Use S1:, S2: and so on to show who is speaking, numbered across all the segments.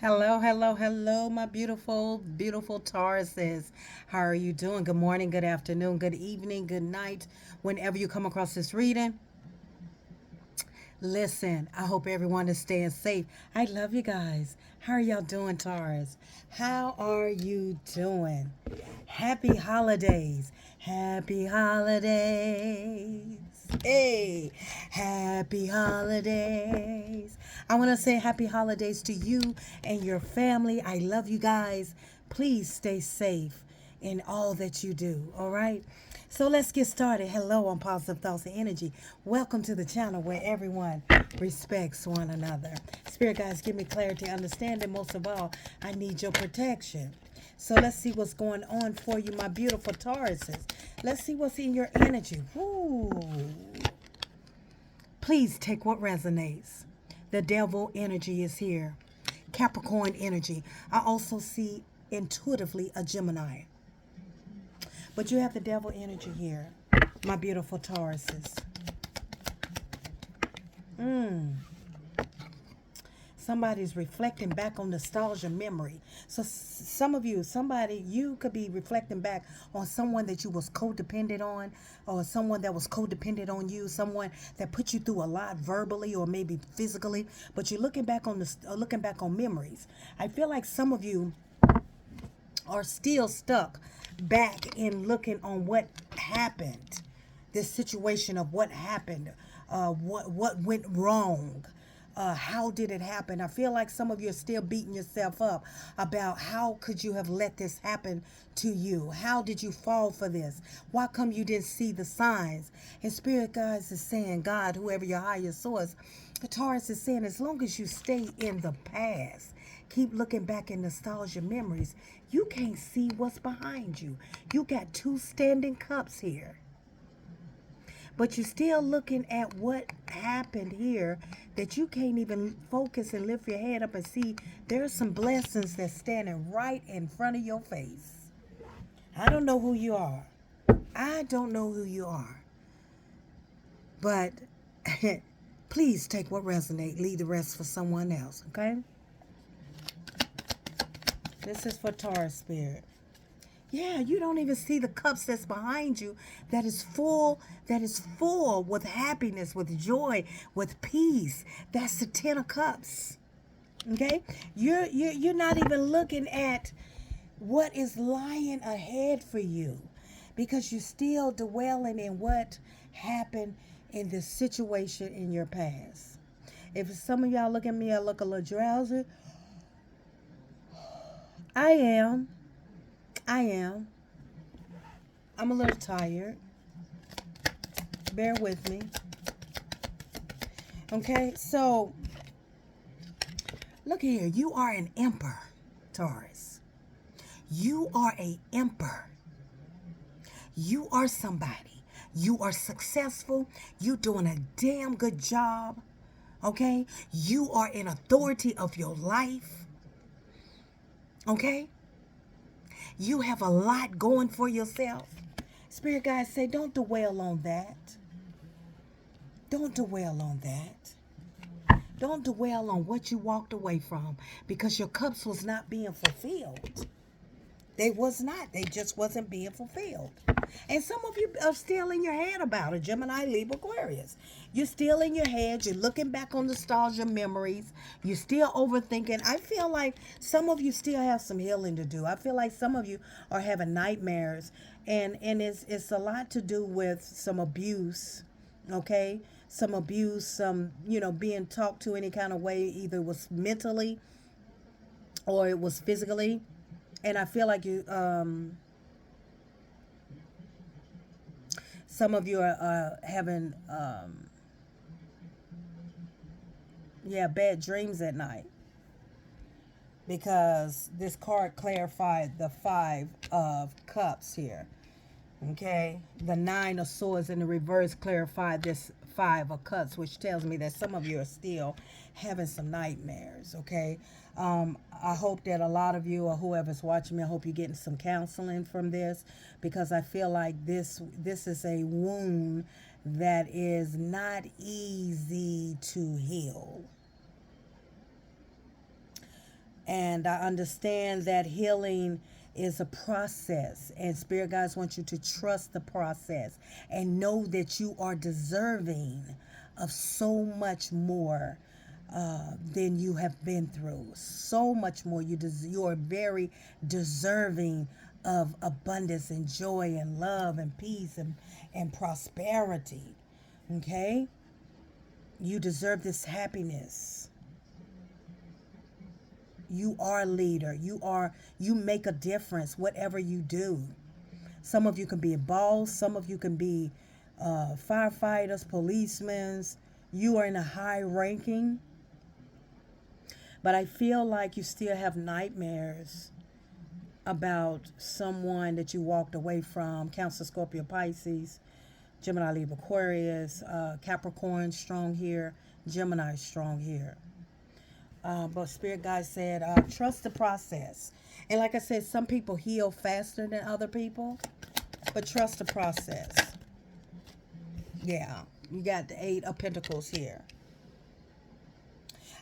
S1: Hello, hello, hello, my beautiful, beautiful Tauruses. How are you doing? Good morning, good afternoon, good evening, good night. Whenever you come across this reading, listen, I hope everyone is staying safe. I love you guys. How are y'all doing, Taurus? How are you doing? Happy holidays. Happy holidays. Hey, happy holidays. I want to say happy holidays to you and your family. I love you guys. Please stay safe in all that you do, all right? So let's get started. Hello, I'm Positive Thoughts and Energy. Welcome to the channel where everyone respects one another. Spirit guides, give me clarity, understanding. Most of all, I need your protection. So let's see what's going on for you, my beautiful Tauruses. Let's see what's in your energy. Woo. Please take what resonates. The devil energy is here. Capricorn energy. I also see intuitively a Gemini. But you have the devil energy here, my beautiful Tauruses. Somebody's reflecting back on nostalgia memory. So some of you, you could be reflecting back on someone that you was codependent on, or someone that was codependent on you, someone that put you through a lot verbally or maybe physically. But you're looking back on memories. I feel like some of you are still stuck back in looking on what happened, this situation of what happened, what went wrong, how did it happen. I feel like some of you are still beating yourself up about how could you have let this happen to you. How did you fall for this? Why come you didn't see the signs? And Spirit guides is saying, God, whoever your higher source, Taurus is saying, as long as you stay in the past, keep looking back in nostalgia memories, you can't see what's behind you. You got two standing cups here. But you're still looking at what happened here that you can't even focus and lift your head up and see there's some blessings that's standing right in front of your face. I don't know who you are. I don't know who you are. But please take what resonates, leave the rest for someone else, okay? This is for Taurus spirit. Yeah, you don't even see the cups that's behind you that is full with happiness, with joy, with peace. That's the 10 of cups. Okay? You're not even looking at what is lying ahead for you because you're still dwelling in what happened in this situation in your past. If some of y'all look at me, I look a little drowsy. I am. I am. I'm a little tired. Bear with me. Okay, so look here. You are an emperor, Taurus. You are a emperor. You are somebody. You are successful. You're doing a damn good job. Okay? You are in authority of your life. Okay? You have a lot going for yourself. Spirit guides say, don't dwell on that. Don't dwell on that. Don't dwell on what you walked away from because your cups was not being fulfilled. They was not. They just wasn't being fulfilled. And some of you are still in your head about it. Gemini, Libra, Aquarius. You're still in your head. You're looking back on nostalgia memories. You're still overthinking. I feel like some of you still have some healing to do. I feel like some of you are having nightmares. And it's a lot to do with some abuse. Okay? Some abuse, some, being talked to any kind of way, either it was mentally or it was physically. And I feel like some of you are having, bad dreams at night because this card clarified the 5 of Cups here. Okay, the 9 of Swords in the reverse clarified this 5 of Cups, which tells me that some of you are still having some nightmares. Okay, I hope that a lot of you or whoever's watching me, I hope you're getting some counseling from this because I feel like this is a wound that is not easy to heal. And I understand that healing is a process, and spirit guides want you to trust the process and know that you are deserving of so much more than you have been through. So much more. You are very deserving of abundance and joy and love and peace and prosperity. Okay? You deserve this happiness. You are a leader. You make a difference whatever you do. Some of you can be a boss, some of you can be firefighters, policemen. You are in a high ranking, but I feel like you still have nightmares about someone that you walked away from. Cancer, Scorpio, Pisces, Gemini, Libra, Aquarius, Capricorn strong here, Gemini strong here. But Spirit Guide said, trust the process. And like I said, some people heal faster than other people, but trust the process. Yeah, you got the Eight of Pentacles here.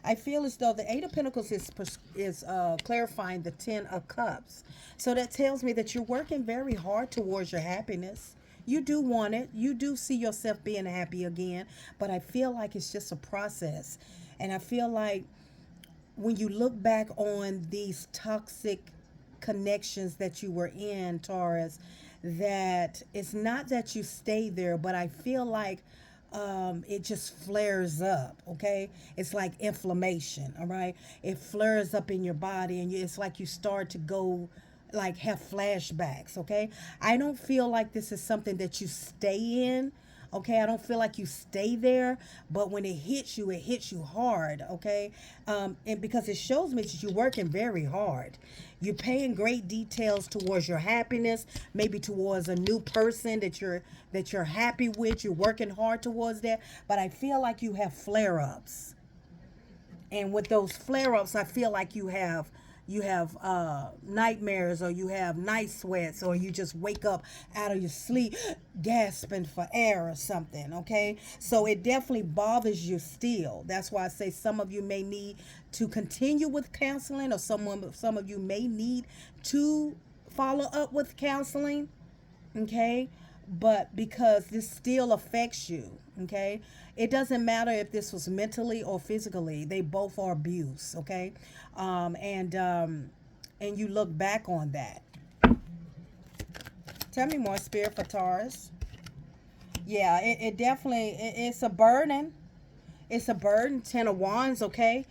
S1: I feel as though the Eight of Pentacles is clarifying the Ten of Cups. So that tells me that you're working very hard towards your happiness. You do want it. You do see yourself being happy again. But I feel like it's just a process. And I feel like when you look back on these toxic connections that you were in, Taurus, that it's not that you stay there, but I feel like it just flares up. Okay, it's like inflammation. All right, it flares up in your body, and it's like you start to go like have flashbacks. Okay, I don't feel like this is something that you stay in. Okay, I don't feel like you stay there, but when it hits you hard. Okay, and because it shows me that you're working very hard. You're paying great details towards your happiness, maybe towards a new person that you're happy with. You're working hard towards that, but I feel like you have flare-ups, and with those flare-ups, I feel like you have nightmares, or you have night sweats, or you just wake up out of your sleep gasping for air or something. Okay, so it definitely bothers you still. That's why I say some of you may need to continue with counseling, or some of you may need to follow up with counseling. Okay, but because this still affects you. Okay, it doesn't matter if this was mentally or physically, they both are abuse. Okay, and you look back on that. Tell me more, Spirit, for Taurus. Yeah, it definitely it's a burden. It's a burden. Ten of Wands. Okay,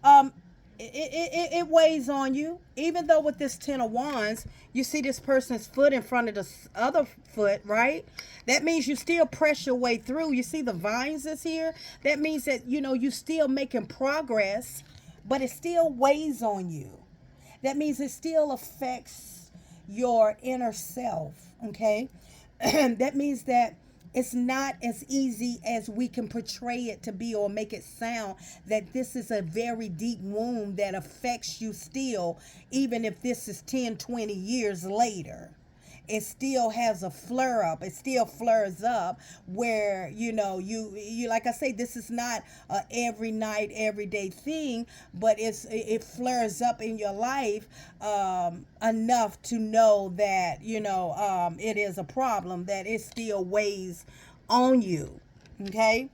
S1: um it weighs on you. Even though with this Ten of Wands, you see this person's foot in front of the other foot, right? That means you still press your way through. You see the vines is here. That means that, you still making progress, but it still weighs on you. That means it still affects your inner self, okay? That means that it's not as easy as we can portray it to be, or make it sound, that this is a very deep wound that affects you still, even if this is 10, 20 years later. It still has a flare up. It still flares up where, you like I say, this is not a every night, everyday thing, but it flares up in your life enough to know that, it is a problem, that it still weighs on you. Okay?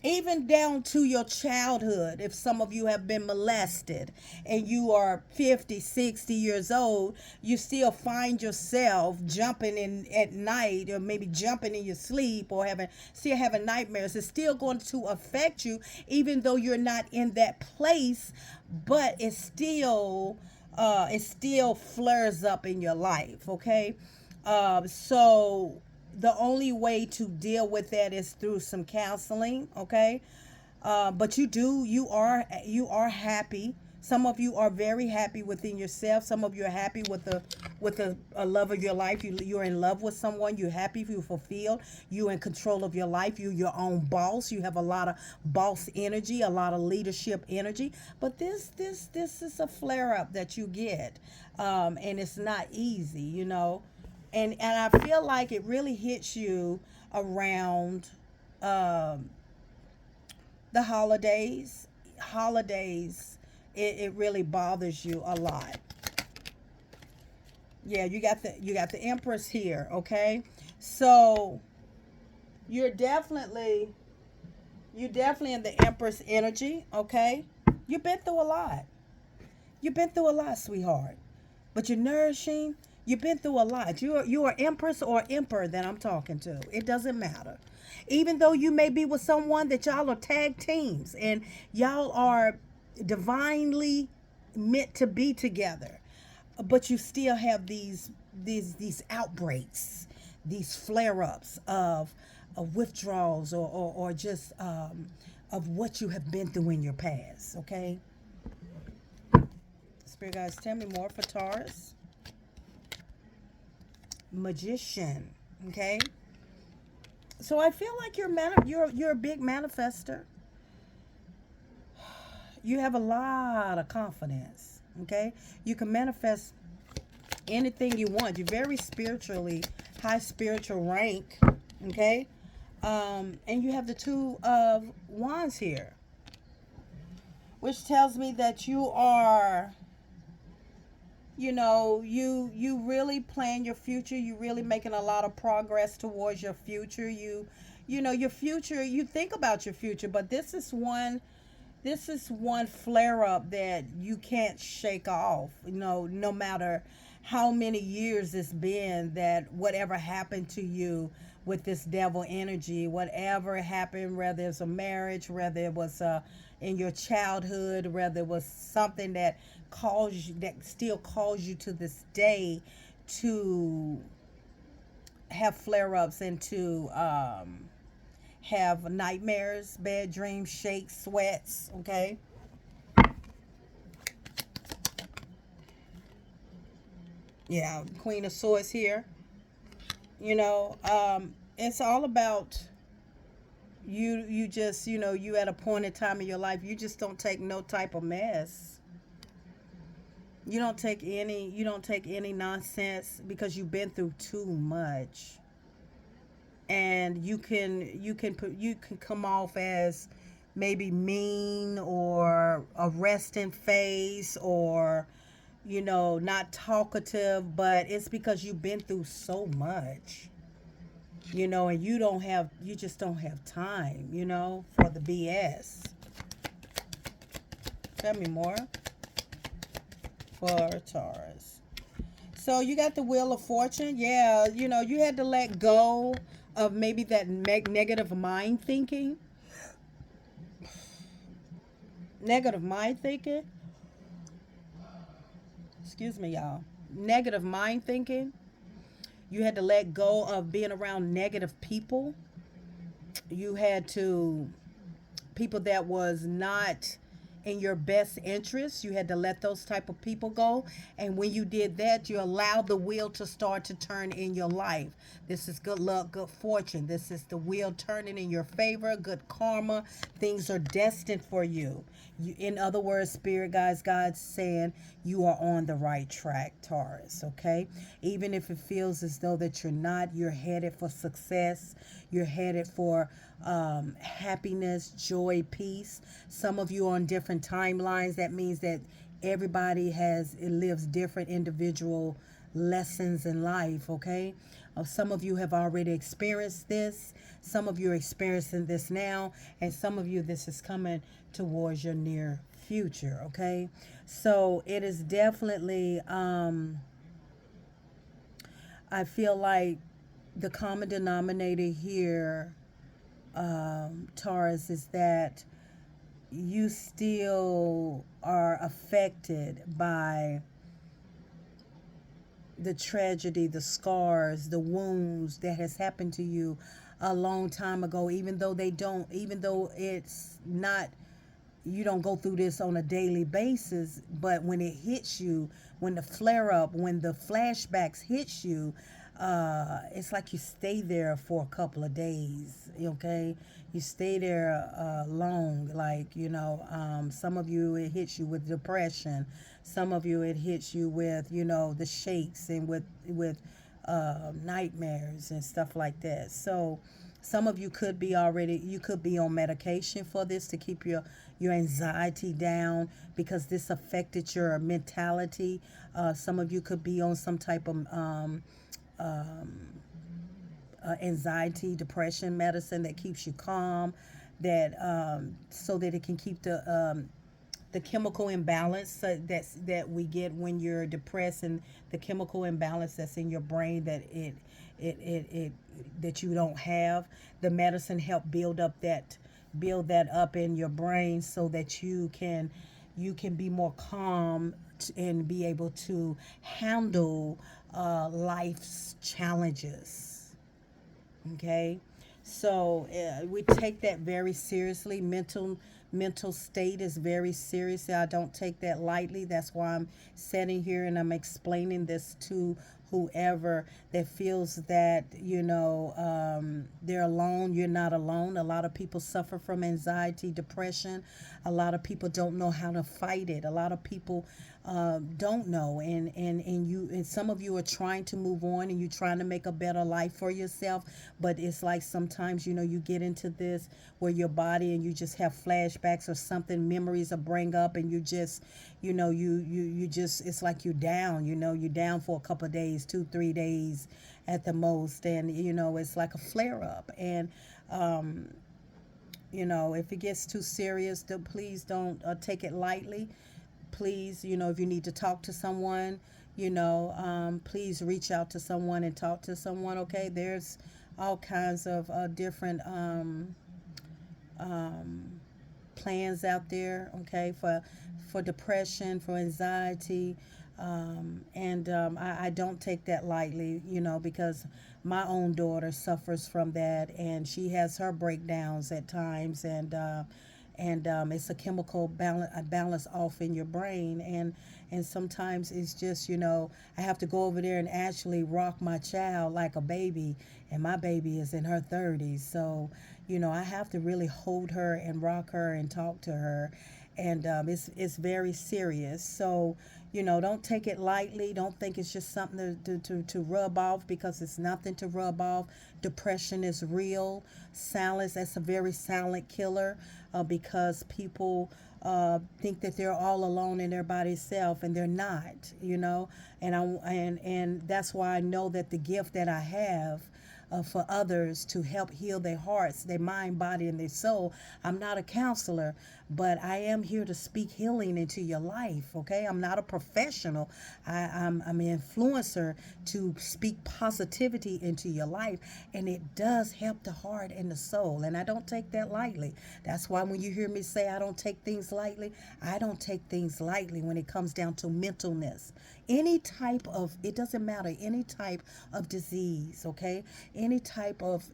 S1: Even down to your childhood. If some of you have been molested and you are 50, 60 years old, you still find yourself jumping in at night, or maybe jumping in your sleep, or still having nightmares. It's still going to affect you, even though you're not in that place, but it still flares up in your life. Okay, so the only way to deal with that is through some counseling. Okay, but you are happy. Some of you are very happy within yourself. Some of you are happy with the love of your life. You're in love with someone. You're happy. You're fulfilled. You're in control of your life. You're your own boss. You have a lot of boss energy, a lot of leadership energy. But this is a flare up that you get, and it's not easy, And I feel like it really hits you around the holidays. Holidays it really bothers you a lot. Yeah, you got the Empress here, okay? So you're definitely in the Empress energy, okay? You've been through a lot. You've been through a lot, sweetheart. But you're nourishing. You've been through a lot. You are Empress or Emperor that I'm talking to. It doesn't matter. Even though you may be with someone that y'all are tag teams and y'all are divinely meant to be together, but you still have these outbreaks, these flare-ups of withdrawals or just of what you have been through in your past. Okay, Spirit guys, tell me more for Taurus. Magician. Okay, so I feel like you're a big manifester. You have a lot of confidence. Okay, you can manifest anything you want. You're very spiritually high spiritual rank. Okay, and you have the Two of Wands here, which tells me that you are, you really plan your future. You really making a lot of progress towards your future. Your future, you think about your future, but this is one flare up that you can't shake off. No matter how many years it's been, that whatever happened to you with this devil energy, whatever happened, whether it's a marriage, whether it was in your childhood, whether it was something that still calls you to this day to have flare ups and to have nightmares, bad dreams, shakes, sweats. Okay. Yeah, Queen of Swords here. It's all about you just, you at a point in time in your life, you just don't take no type of mess. You don't take any nonsense because you've been through too much. And you can come off as maybe mean or a resting face or not talkative, but it's because you've been through so much, and you just don't have time, for the BS. Tell me more for Taurus. So you got the Wheel of Fortune. Yeah, you had to let go of maybe that negative mind thinking. Negative mind thinking. Excuse me, y'all. Negative mind thinking. You had to let go of being around negative people. You had to people that was not in your best interest. You had to let those type of people go. And when you did that, you allowed the wheel to start to turn in your life. This is good luck, good fortune. This is the wheel turning in your favor, good karma. Things are destined for you. In other words, Spirit guys, God's saying you are on the right track, Taurus. Okay, even if it feels as though that you're not, you're headed for success. You're headed for happiness, joy, peace. Some of you are on different timelines. That means that everybody lives different individual lessons in life. Okay, some of you have already experienced this. Some of you are experiencing this now, and some of you, this is coming towards your near future. Okay, so it is definitely I feel like the common denominator here, Taurus, is that you still are affected by the tragedy, the scars, the wounds that has happened to you a long time ago, even though it's not, you don't go through this on a daily basis, but when it hits you, when the flare up, when the flashbacks hits you, it's like you stay there for a couple of days. Okay, you stay there long. Like, some of you, it hits you with depression. Some of you, it hits you with the shakes and with nightmares and stuff like that. So Some of you could be already, you could be on medication for this to keep your anxiety down because this affected your mentality. Some of you could be on some type of anxiety, depression medicine that keeps you calm, that so that it can keep the chemical imbalance that we get when you're depressed, and the chemical imbalance that's in your brain that it that you don't have. The medicine help build that up in your brain so that you can be more calm and be able to handle life's challenges. Okay, so we take that very seriously. Mental state is very serious. I don't take that lightly. That's why I'm sitting here and I'm explaining this to whoever that feels that they're alone. You're not alone. A lot of people suffer from anxiety, depression. A lot of people don't know how to fight it. A lot of people don't know, and some of you are trying to move on and you're trying to make a better life for yourself, but it's like sometimes you get into this where your body and you just have flashbacks or something, memories will bring up, and you just you just, it's like you're down, you're down for a couple of days, 2-3 days at the most, and it's like a flare up. And if it gets too serious, please don't take it lightly. Please, if you need to talk to someone, please reach out to someone and talk to someone. Okay, there's all kinds of different plans out there. Okay, for depression, for anxiety, and I don't take that lightly. Because my own daughter suffers from that, and she has her breakdowns at times, and it's a chemical balance off in your brain, and sometimes it's just I have to go over there and actually rock my child like a baby, and my baby is in her 30s, so I have to really hold her and rock her and talk to her, and it's very serious. So don't take it lightly. Don't think it's just something to rub off, because it's nothing to rub off. Depression is real. Silence, that's a very silent killer, because people think that they're all alone in their body self, and they're not. And that's why I know that the gift that I have for others to help heal their hearts, their mind, body, and their soul. I'm not a counselor, but I am here to speak healing into your life. Okay, I'm not a professional. I'm an influencer to speak positivity into your life, and it does help the heart and the soul. And I don't take that lightly. That's why when you hear me say I don't take things lightly, I don't take things lightly when it comes down to mentalness. Any type of, it doesn't matter, any type of disease, okay? Any type of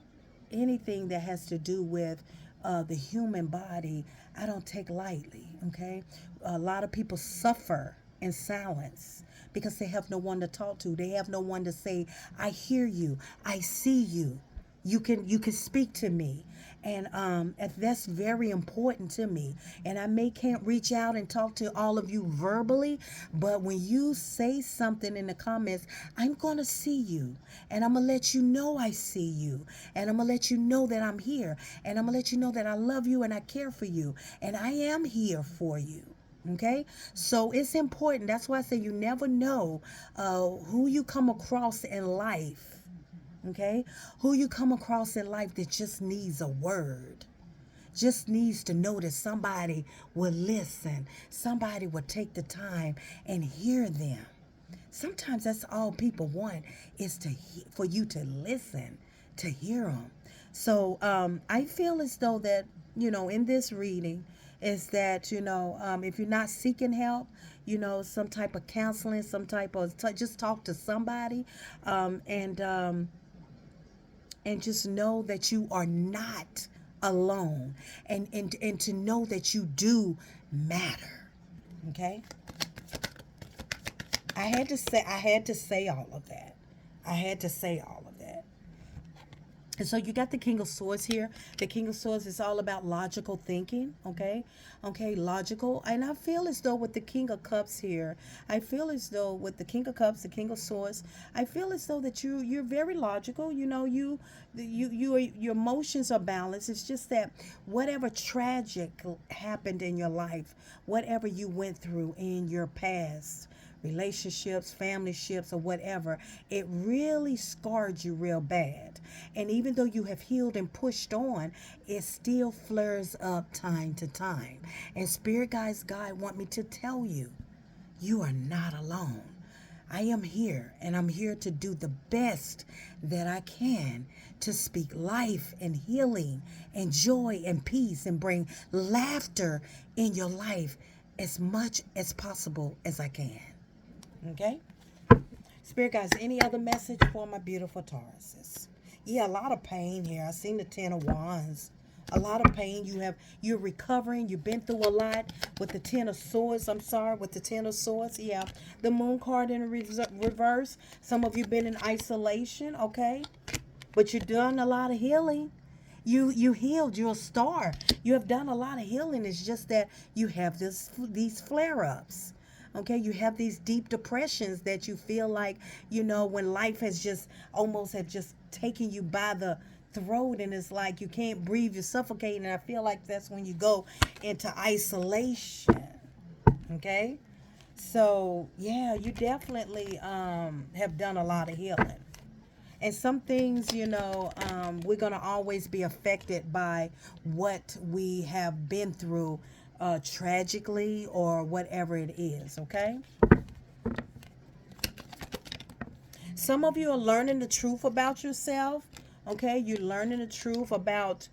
S1: anything that has to do with the human body, I don't take lightly, okay? A lot of people suffer in silence because they have no one to talk to. They have no one to say, I hear you, I see you. You can speak to me, and that's very important to me. And I can't reach out and talk to all of you verbally, but when you say something in the comments, I'm gonna see you, and I'm gonna let you know I see you, and I'm gonna let you know that I'm here, and I'm gonna let you know that I love you and I care for you, and I am here for you. Okay, so it's important. That's why I say you never know who you come across in life. Okay, who you come across in life that just needs a word, just needs to know that somebody will listen, somebody will take the time and hear them. Sometimes that's all people want, is for you to listen, to hear them. So I feel as though that in this reading is that if you're not seeking help, some type of counseling, some type of just talk to somebody, and just know that you are not alone, and to know that you do matter. Okay, I had to say all of that. I had to say all of that. And so you got the King of Swords here. The King of Swords is all about logical thinking, okay? Okay, logical. And I feel as though with the King of Cups here, I feel as though with the King of Cups, the King of Swords, I feel as though that you're very logical. You know, your emotions are balanced. It's just that whatever tragic happened in your life, whatever you went through in your past, relationships, family ships, or whatever, it really scarred you real bad. And even though you have healed and pushed on, it still flares up time to time. And Spirit Guides God want me to tell you, you are not alone. I am here, and I'm here to do the best that I can to speak life and healing and joy and peace and bring laughter in your life as much as possible as I can. Okay? Spirit guys, any other message for my beautiful Tauruses? Yeah, a lot of pain here. I seen the 10 of Wands. A lot of pain. You're recovering. You've been through a lot with the 10 of Swords. I'm sorry, with the 10 of Swords. Yeah. The Moon card in reverse. Some of you been in isolation, okay? But you've done a lot of healing. You healed. You're a star. You have done a lot of healing. It's just that you have these flare-ups. Okay, you have these deep depressions that you feel like, when life has just almost have just taken you by the throat, and it's like you can't breathe, you're suffocating. And I feel like that's when you go into isolation. Okay, so yeah, you definitely have done a lot of healing. And some things, we're going to always be affected by what we have been through tragically or whatever it is, okay? Some of you are learning the truth about yourself, okay? You're learning the truth about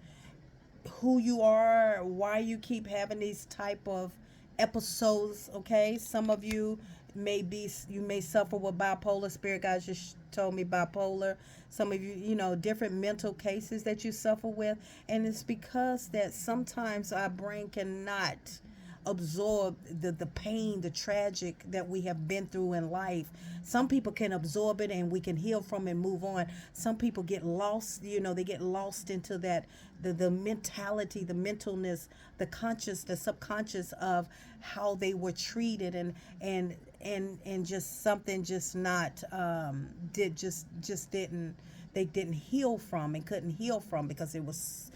S1: who you are, why you keep having these type of episodes, okay? Some of you you may suffer with bipolar. Spirit guys just told me bipolar. Some of you, different mental cases that you suffer with, and it's because that sometimes our brain cannot absorb the pain, the tragic that we have been through in life. Some people can absorb it and we can heal from it and move on. Some people get lost, they get lost into that, the mentality, the mentalness, the conscious, the subconscious of how they were treated, and just something just not they didn't heal from and couldn't heal from because it was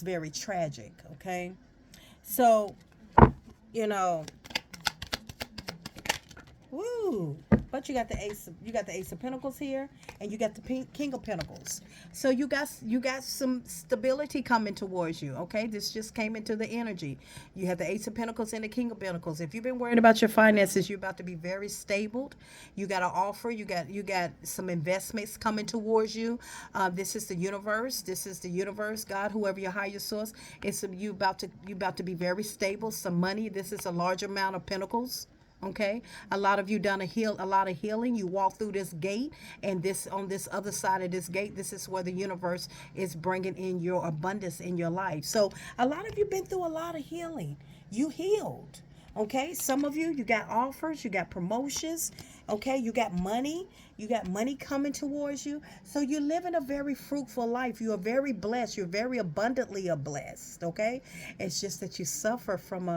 S1: very tragic, okay? So woo. But you got the Ace of Pentacles here, and you got the King of Pentacles. So you got some stability coming towards you, okay? This just came into the energy. You have the Ace of Pentacles and the King of Pentacles. If you've been worried about your finances, you're about to be very stable. You got an offer. You got some investments coming towards you. This is the universe. This is the universe, God, whoever your higher source. You about to be very stable. Some money. This is a large amount of pentacles. Okay, a lot of you done a lot of healing. You walk through this gate, and on this other side of this gate, this is where the universe is bringing in your abundance in your life. So a lot of you been through a lot of healing. You healed. Okay, some of you got offers, you got promotions. Okay, you got money coming towards you. So you're living a very fruitful life. You are very blessed. You're very abundantly blessed. Okay, it's just that you suffer from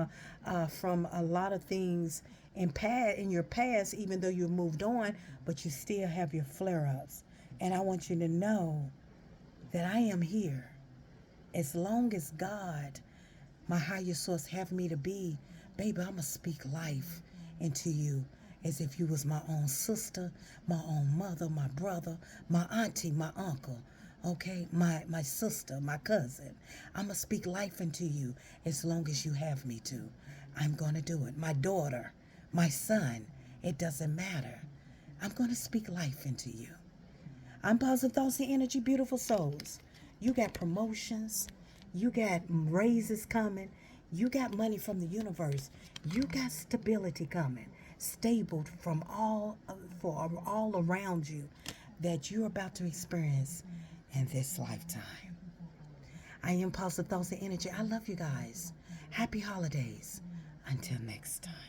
S1: a lot of things in your past, even though you moved on, but you still have your flare-ups. And I want you to know that I am here. As long as God, my higher source, have me to be, baby, I'm going to speak life into you as if you was my own sister, my own mother, my brother, my auntie, my uncle, okay, my sister, my cousin. I'm going to speak life into you as long as you have me to. I'm going to do it. My daughter, my son, it doesn't matter. I'm going to speak life into you. I'm Positive Thoughts and Energy, beautiful souls. You got promotions. You got raises coming. You got money from the universe. You got stability coming. Stable from all around you that you're about to experience in this lifetime. I am Positive Thoughts and Energy. I love you guys. Happy holidays. Until next time.